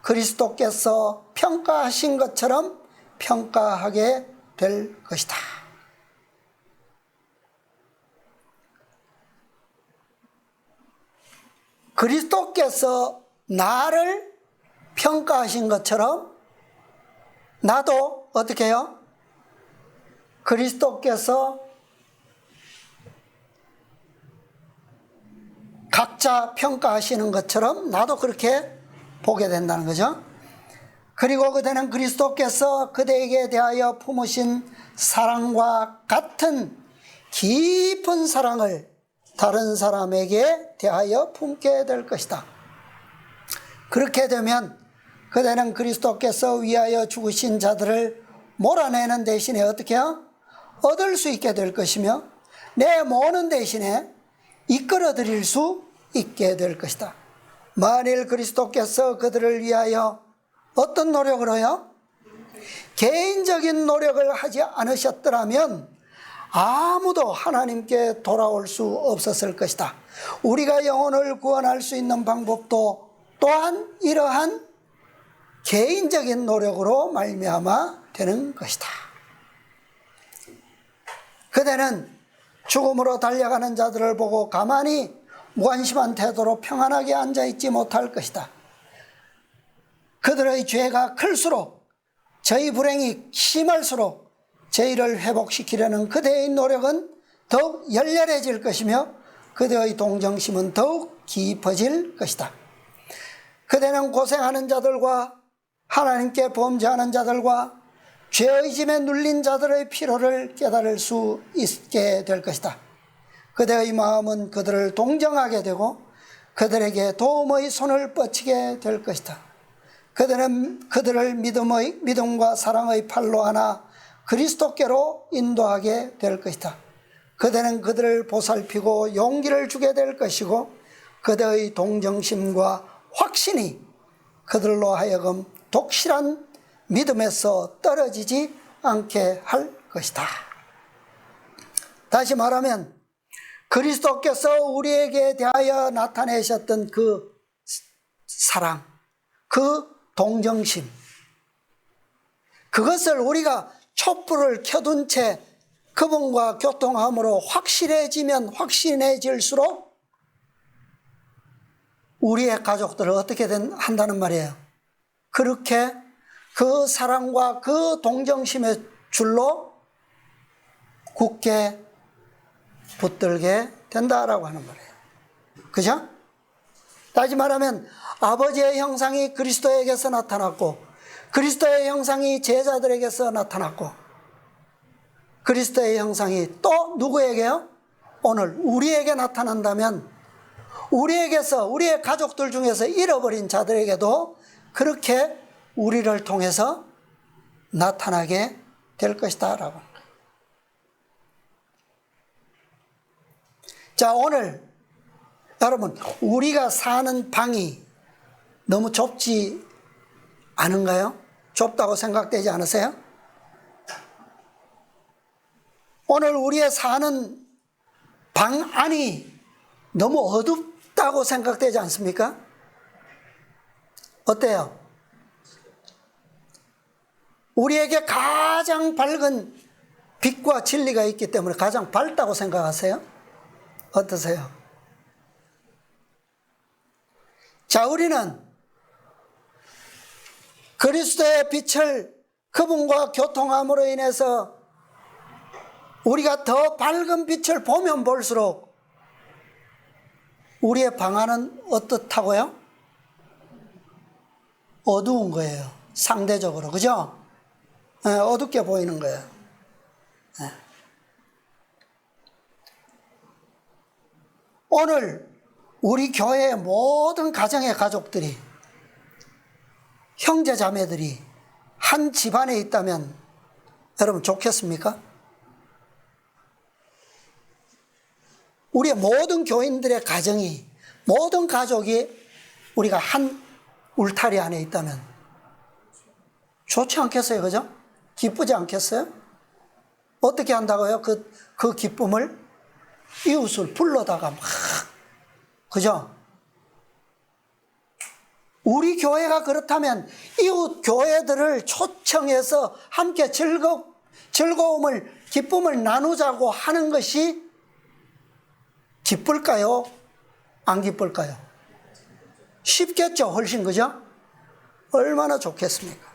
그리스도께서 평가하신 것처럼 평가하게 될 것이다. 그리스도께서 나를 평가하신 것처럼 나도 어떻게 해요? 그리스도께서 각자 평가하시는 것처럼 나도 그렇게 보게 된다는 거죠. 그리고 그대는 그리스도께서 그대에게 대하여 품으신 사랑과 같은 깊은 사랑을 다른 사람에게 대하여 품게 될 것이다. 그렇게 되면 그대는 그리스도께서 위하여 죽으신 자들을 몰아내는 대신에 어떻게 해요? 얻을 수 있게 될 것이며 내모는 대신에 이끌어 드릴 수 있게 될 것이다. 만일 그리스도께서 그들을 위하여 어떤 노력을 해요? 개인적인 노력을 하지 않으셨더라면 아무도 하나님께 돌아올 수 없었을 것이다. 우리가 영혼을 구원할 수 있는 방법도 또한 이러한 개인적인 노력으로 말미암아 되는 것이다. 그대는 죽음으로 달려가는 자들을 보고 가만히 무관심한 태도로 평안하게 앉아있지 못할 것이다. 그들의 죄가 클수록 저희 불행이 심할수록 저희를 회복시키려는 그대의 노력은 더욱 열렬해질 것이며 그대의 동정심은 더욱 깊어질 것이다. 그대는 고생하는 자들과 하나님께 범죄하는 자들과 죄의 짐에 눌린 자들의 피로를 깨달을 수 있게 될 것이다. 그대의 마음은 그들을 동정하게 되고 그들에게 도움의 손을 뻗치게 될 것이다. 그들은 그들을 믿음과 사랑의 팔로 하나 그리스도께로 인도하게 될 것이다. 그대는 그들을 보살피고 용기를 주게 될 것이고 그들의 동정심과 확신이 그들로 하여금 독실한 믿음에서 떨어지지 않게 할 것이다. 다시 말하면 그리스도께서 우리에게 대하여 나타내셨던 그 사랑, 그 동정심, 그것을 우리가 촛불을 켜둔 채 그분과 교통함으로 확실해지면 확신해질수록 우리의 가족들을 어떻게 한다는 말이에요. 그렇게 그 사랑과 그 동정심의 줄로 굳게 붙들게 된다라고 하는 말이에요. 그죠? 다시 말하면 아버지의 형상이 그리스도에게서 나타났고 그리스도의 형상이 제자들에게서 나타났고 그리스도의 형상이 또 누구에게요? 오늘 우리에게 나타난다면 우리에게서 우리의 가족들 중에서 잃어버린 자들에게도 그렇게 우리를 통해서 나타나게 될 것이다 라고 합니다. 자, 오늘 여러분 우리가 사는 방이 너무 좁지 않은가요? 좁다고 생각되지 않으세요? 오늘 우리의 사는 방 안이 너무 어둡다고 생각되지 않습니까? 어때요? 우리에게 가장 밝은 빛과 진리가 있기 때문에 가장 밝다고 생각하세요? 어떠세요? 자, 우리는 그리스도의 빛을 그분과 교통함으로 인해서 우리가 더 밝은 빛을 보면 볼수록 우리의 방 안은 어떻다고요? 어두운 거예요. 상대적으로. 그죠? 네, 어둡게 보이는 거예요. 네. 오늘 우리 교회의 모든 가정의 가족들이 형제 자매들이 한 집안에 있다면 여러분 좋겠습니까? 우리의 모든 교인들의 가정이 모든 가족이 우리가 한 울타리 안에 있다면 좋지 않겠어요? 그죠? 기쁘지 않겠어요? 어떻게 한다고요? 그 기쁨을 이웃을 불러다가 막 그죠? 우리 교회가 그렇다면 이웃 교회들을 초청해서 함께 즐거움을 기쁨을 나누자고 하는 것이 기쁠까요? 안 기쁠까요? 쉽겠죠? 훨씬. 그죠? 얼마나 좋겠습니까?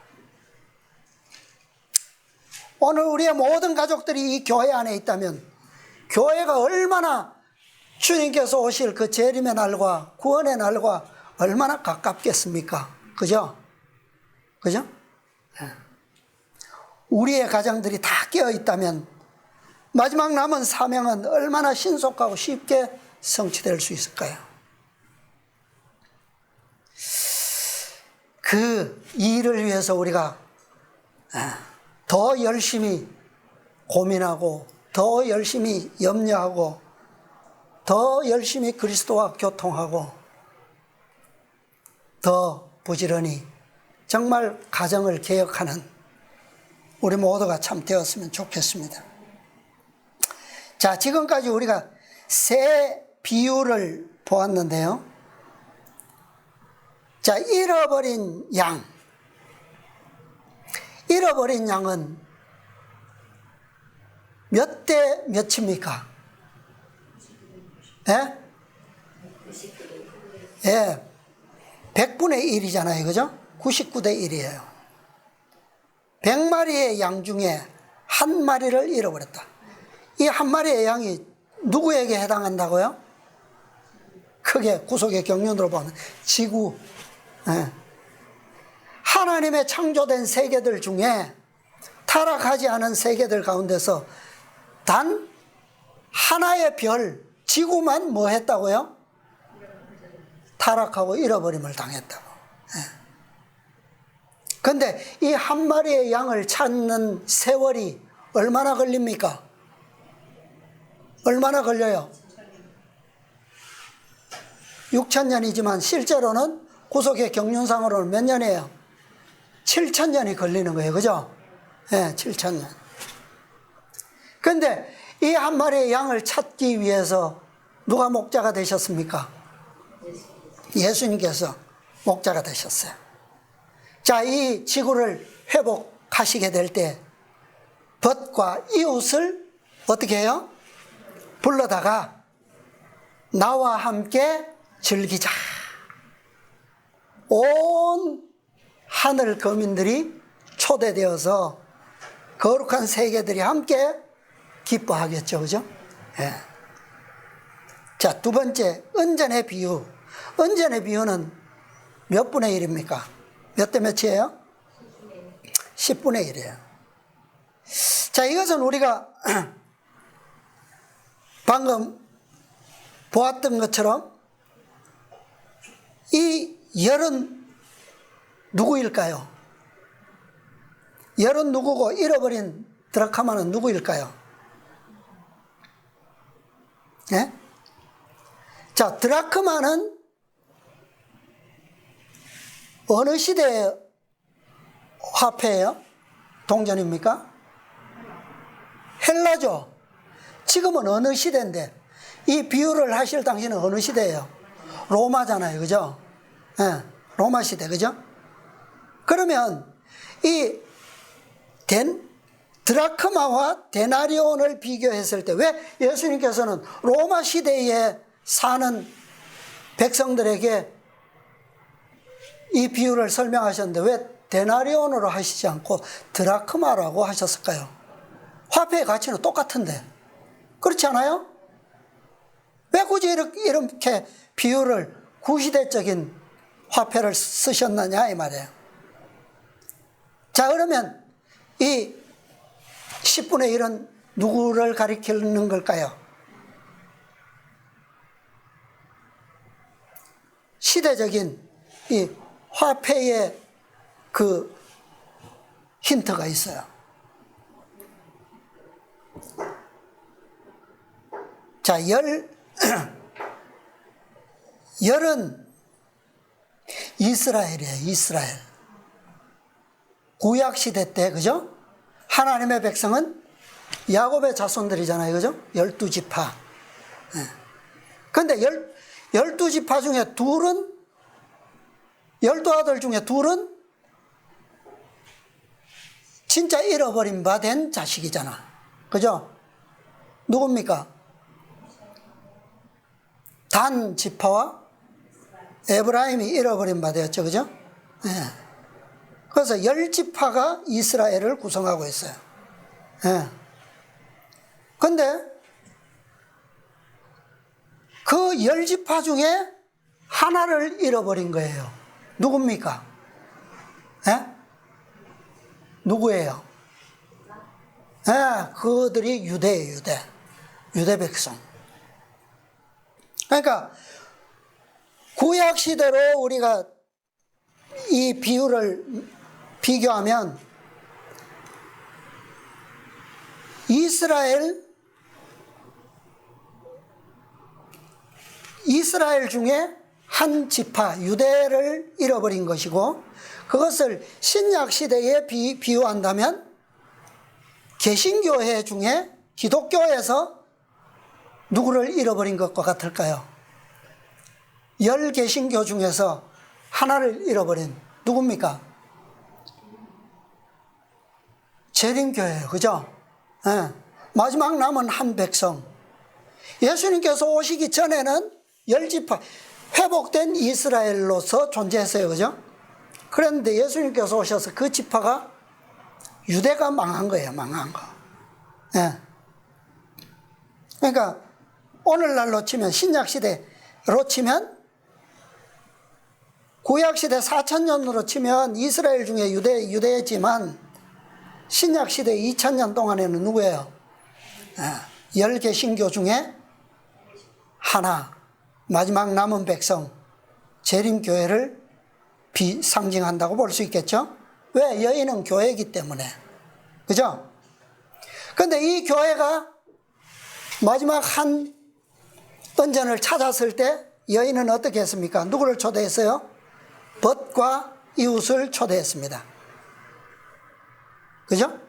오늘 우리의 모든 가족들이 이 교회 안에 있다면 교회가 얼마나 주님께서 오실 그 재림의 날과 구원의 날과 얼마나 가깝겠습니까? 그죠? 그죠? 우리의 가정들이 다 깨어 있다면 마지막 남은 사명은 얼마나 신속하고 쉽게 성취될 수 있을까요? 그 일을 위해서 우리가 더 열심히 고민하고 더 열심히 염려하고 더 열심히 그리스도와 교통하고 더 부지런히 정말 가정을 개혁하는 우리 모두가 참 되었으면 좋겠습니다. 자, 지금까지 우리가 세 비유를 보았는데요. 자, 잃어버린 양. 잃어버린 양은 몇 대 몇입니까? 예? 예. 100분의 1이잖아요. 그죠? 99대 1이에요. 100마리의 양 중에 한 마리를 잃어버렸다. 이 한 마리의 양이 누구에게 해당한다고요? 크게 구속의 경륜으로 보면 지구. 예. 하나님의 창조된 세계들 중에 타락하지 않은 세계들 가운데서 단 하나의 별, 지구만 뭐 했다고요? 타락하고 잃어버림을 당했다고. 그런데 이 한 마리의 양을 찾는 세월이 얼마나 걸립니까? 얼마나 걸려요? 6,000년이지만 실제로는 구속의 경륜상으로는 몇 년이에요? 7,000년이 걸리는 거예요. 그죠? 네, 7,000년. 그런데 이 한 마리의 양을 찾기 위해서 누가 목자가 되셨습니까? 예수님께서 목자가 되셨어요. 자, 이 지구를 회복하시게 될 때 벗과 이웃을 어떻게 해요? 불러다가 나와 함께 즐기자. 온 하늘 거민들이 초대되어서 거룩한 세계들이 함께 기뻐하겠죠. 그죠? 예. 자, 두 번째, 은전의 비유. 은전의 비유는 몇 분의 1입니까? 몇 대 몇이에요? 10분의 1이에요. 자, 이것은 우리가 방금 보았던 것처럼 이 열은 누구일까요? 열은 누구고 잃어버린 드라크마는 누구일까요? 예? 자, 드라크마는 어느 시대의 화폐예요? 동전입니까? 헬라죠. 지금은 어느 시대인데 이 비유를 하실 당시는 어느 시대예요? 로마잖아요. 그죠? 예, 로마 시대. 그죠? 그러면 이 드라크마와 데나리온을 비교했을 때 왜 예수님께서는 로마 시대에 사는 백성들에게 이 비유를 설명하셨는데 왜 데나리온으로 하시지 않고 드라크마라고 하셨을까요? 화폐의 가치는 똑같은데. 그렇지 않아요? 왜 굳이 이렇게 비유를 구시대적인 화폐를 쓰셨느냐 이 말이에요. 자, 그러면 이 10분의 1은 누구를 가리키는 걸까요? 시대적인 이 화폐의 그 힌트가 있어요. 자, 열은 이스라엘이에요. 이스라엘. 구약시대 때, 그죠? 하나님의 백성은 야곱의 자손들이잖아요. 그죠? 12지파. 그런데 12지파 중에 둘은, 12아들 중에 둘은 진짜 잃어버린 바 된 자식이잖아. 그죠? 누굽니까? 단 지파와 에브라임이 잃어버린 바 되었죠. 그죠? 네. 그래서 10지파가 이스라엘을 구성하고 있어요. 그런데 그 10지파 중에 하나를 잃어버린 거예요. 누굽니까? 누구예요? 그들이 유대예요. 유대 백성. 그러니까 구약시대로 우리가 이 비유를 비교하면 이스라엘 중에 한 지파 유대를 잃어버린 것이고 그것을 신약시대에 비유한다면 개신교회 중에 기독교에서 누구를 잃어버린 것과 같을까요? 10개신교 중에서 하나를 잃어버린 누굽니까? 재림교회예요. 그죠? 마지막 남은 한 백성. 예수님께서 오시기 전에는 10지파 회복된 이스라엘로서 존재했어요. 그죠? 그런데 예수님께서 오셔서 그 지파가 유대가 망한 거예요. 망한 거. 그러니까 오늘날로 치면 신약시대로 치면 구약시대 4000년으로 치면 이스라엘 중에 유대지만 신약시대 2000년 동안에는 누구예요? 10개 신교 중에 하나, 마지막 남은 백성, 재림교회를 상징한다고 볼 수 있겠죠? 왜? 여인은 교회이기 때문에. 그죠? 그런데 이 교회가 마지막 한 은전을 찾았을 때 여인은 어떻게 했습니까? 누구를 초대했어요? 벗과 이웃을 초대했습니다. 그죠?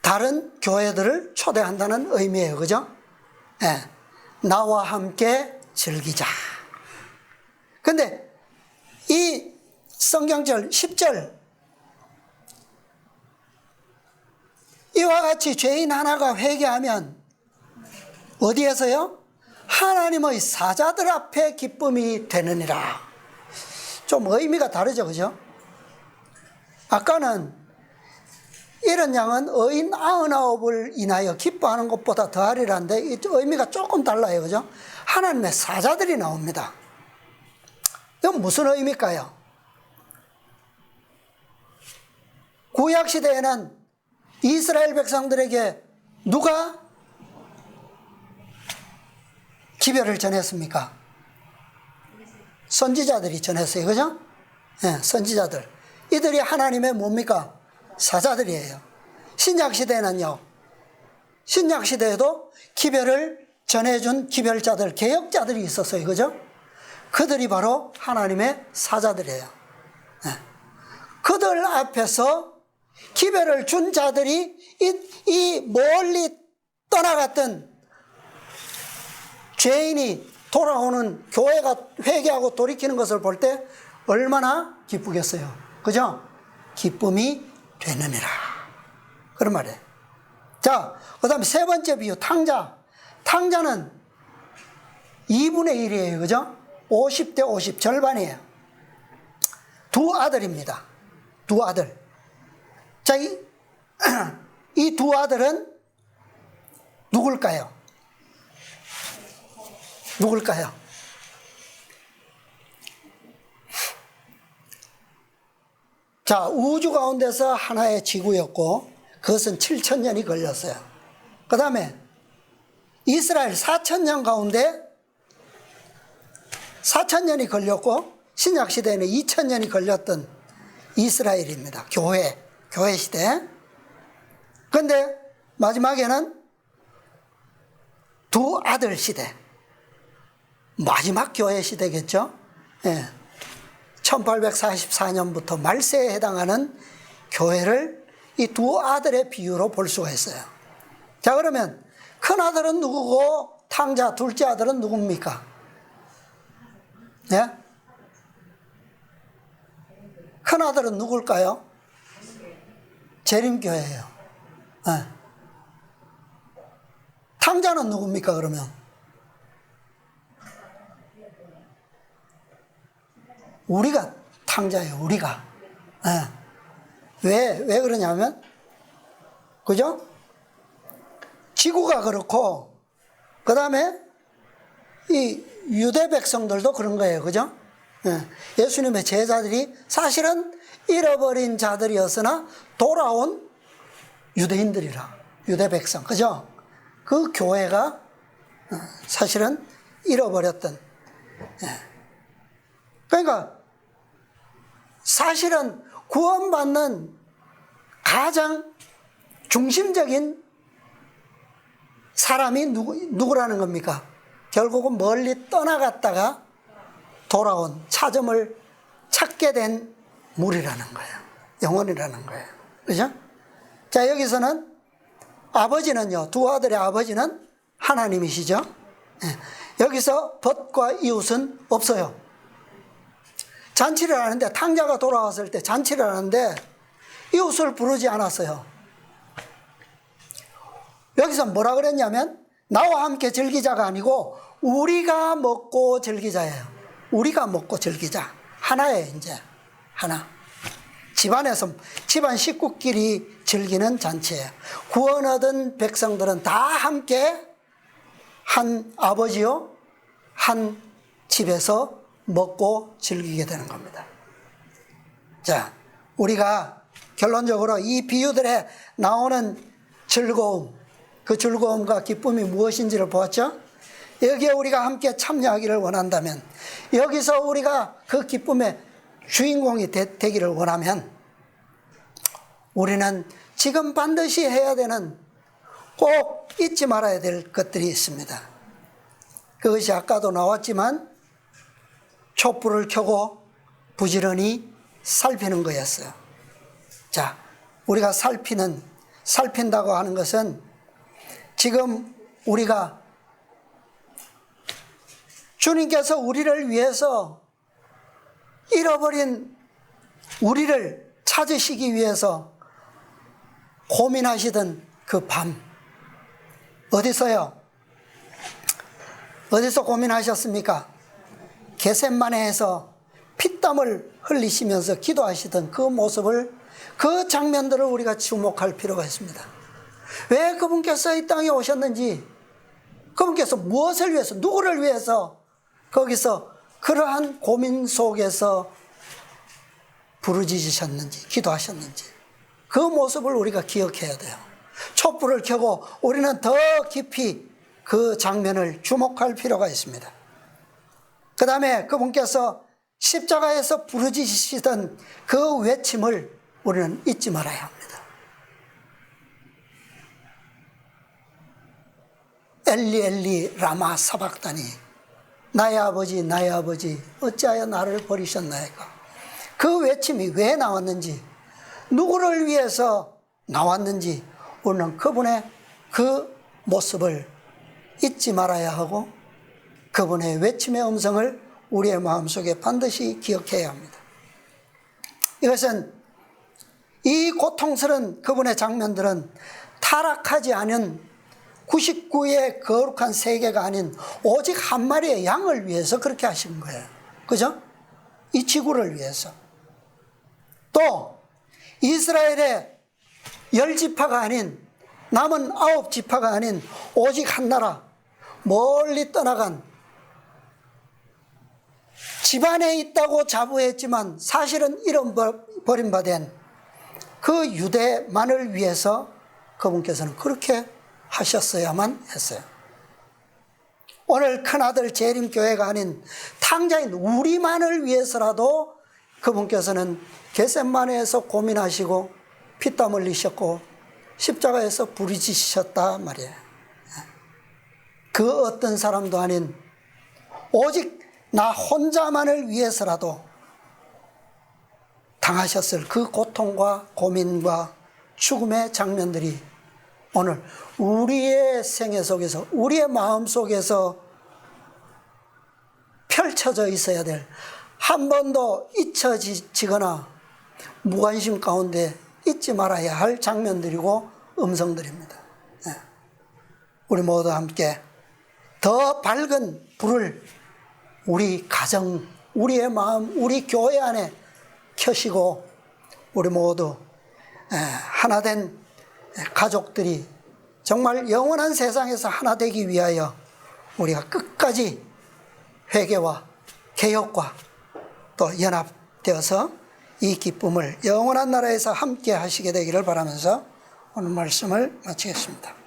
다른 교회들을 초대한다는 의미예요. 그죠? 나와 함께 즐기자. 근데 이 성경절 10절 이와 같이 죄인 하나가 회개하면 어디에서요? 하나님의 사자들 앞에 기쁨이 되느니라. 좀 의미가 다르죠. 그죠? 아까는 이런 양은 어인 99을 인하여 기뻐하는 것보다 더하리라는데 이 의미가 조금 달라요. 그죠? 하나님의 사자들이 나옵니다. 이건 무슨 의미일까요? 구약시대에는 이스라엘 백성들에게 누가 기별을 전했습니까? 선지자들이 전했어요. 그죠? 네, 선지자들. 이들이 하나님의 뭡니까? 사자들이에요. 신약시대에는요, 신약시대에도 기별을 전해준 기별자들, 개혁자들이 있었어요. 그죠? 그들이 바로 하나님의 사자들이에요. 네. 그들 앞에서 기별을 준 자들이 이 멀리 떠나갔던 죄인이 돌아오는, 교회가 회개하고 돌이키는 것을 볼 때 얼마나 기쁘겠어요. 그죠? 기쁨이 되느니라. 그런 말이에요. 자, 그 다음에 세 번째 비유, 탕자. 탕자는 2분의 1이에요. 그죠? 50대 50, 절반이에요. 두 아들입니다. 두 아들. 자, 이 두 아들은 누굴까요? 누굴까요? 자, 우주 가운데서 하나의 지구였고 그것은 7,000년이 걸렸어요. 그 다음에 이스라엘 4,000년 가운데 4,000년이 걸렸고 신약시대에는 2,000년이 걸렸던 이스라엘입니다. 교회 시대. 그런데 마지막에는 두 아들 시대. 마지막 교회 시대겠죠. 예. 1844년부터 말세에 해당하는 교회를 이 두 아들의 비유로 볼 수가 있어요. 자, 그러면 큰 아들은 누구고 탕자 둘째 아들은 누굽니까? 예? 큰 아들은 누굴까요? 재림교회예요. 예. 탕자는 누굽니까, 그러면? 우리가 탕자예요, 우리가. 예. 왜 그러냐면, 그죠? 지구가 그렇고, 그 다음에 이 유대 백성들도 그런 거예요, 그죠? 예. 예수님의 제자들이 사실은 잃어버린 자들이었으나 돌아온 유대인들이라, 유대 백성, 그죠? 그 교회가 사실은 잃어버렸던. 예. 그러니까 사실은 구원받는 가장 중심적인 사람이 누구라는 겁니까? 결국은 멀리 떠나갔다가 돌아온, 차점을 찾게 된 무리라는 거예요. 영혼이라는 거예요. 그죠? 자, 여기서는 아버지는요, 두 아들의 아버지는 하나님이시죠. 예. 여기서 벗과 이웃은 없어요. 잔치를 하는데, 탕자가 돌아왔을 때 잔치를 하는데 이웃을 부르지 않았어요. 여기서 뭐라 그랬냐면, 나와 함께 즐기자가 아니고 우리가 먹고 즐기자예요. 우리가 먹고 즐기자. 하나예요, 이제. 하나. 집안에서, 집안 식구끼리 즐기는 잔치예요. 구원 얻은 백성들은 다 함께 한 아버지요, 한 집에서 먹고 즐기게 되는 겁니다. 자, 우리가 결론적으로 이 비유들에 나오는 즐거움, 그 즐거움과 기쁨이 무엇인지를 보았죠? 여기에 우리가 함께 참여하기를 원한다면, 여기서 우리가 그 기쁨의 주인공이 되기를 원하면, 우리는 지금 반드시 해야 되는, 꼭 잊지 말아야 될 것들이 있습니다. 그것이 아까도 나왔지만 촛불을 켜고 부지런히 살피는 거였어요. 자, 우리가 살핀다고 하는 것은 지금 우리가 주님께서 우리를 위해서 잃어버린 우리를 찾으시기 위해서 고민하시던 그 밤, 어디서요? 어디서 고민하셨습니까? 겟세마네에서 피땀을 흘리시면서 기도하시던 그 모습을 그 장면들을 우리가 주목할 필요가 있습니다. 왜 그분께서 이 땅에 오셨는지, 그분께서 무엇을 위해서, 누구를 위해서 거기서 그러한 고민 속에서 부르짖으셨는지, 기도하셨는지, 그 모습을 우리가 기억해야 돼요. 촛불을 켜고 우리는 더 깊이 그 장면을 주목할 필요가 있습니다. 그 다음에 그분께서 십자가에서 부르짖으시던 그 외침을 우리는 잊지 말아야 합니다. 엘리 엘리 라마 사박다니, 나의 아버지 어찌하여 나를 버리셨나이까. 그 외침이 왜 나왔는지, 누구를 위해서 나왔는지 우리는 그분의 그 모습을 잊지 말아야 하고 그분의 외침의 음성을 우리의 마음속에 반드시 기억해야 합니다. 이것은, 이 고통스러운 그분의 장면들은 타락하지 않은 99의 거룩한 세계가 아닌 오직 한 마리의 양을 위해서 그렇게 하신 거예요. 그죠? 이 지구를 위해서. 또 이스라엘의 10지파가 아닌, 남은 9지파가 아닌 오직 한 나라, 멀리 떠나간, 집안에 있다고 자부했지만 사실은 잃어버린 바 된 그 유대만을 위해서 그분께서는 그렇게 하셨어야만 했어요. 오늘 큰아들 재림교회가 아닌 탕자인 우리만을 위해서라도 그분께서는 겟세마네에서 고민하시고 피땀 흘리셨고 십자가에서 부르짖으셨다 말이에요. 그 어떤 사람도 아닌 오직 나 혼자만을 위해서라도 당하셨을 그 고통과 고민과 죽음의 장면들이 오늘 우리의 생애 속에서, 우리의 마음 속에서 펼쳐져 있어야 될, 한 번도 잊혀지거나 무관심 가운데 잊지 말아야 할 장면들이고 음성들입니다. 우리 모두 함께 더 밝은 불을 우리 가정, 우리의 마음, 우리 교회 안에 켜시고 우리 모두 하나된 가족들이 정말 영원한 세상에서 하나 되기 위하여 우리가 끝까지 회개와 개혁과 또 연합되어서 이 기쁨을 영원한 나라에서 함께 하시게 되기를 바라면서 오늘 말씀을 마치겠습니다.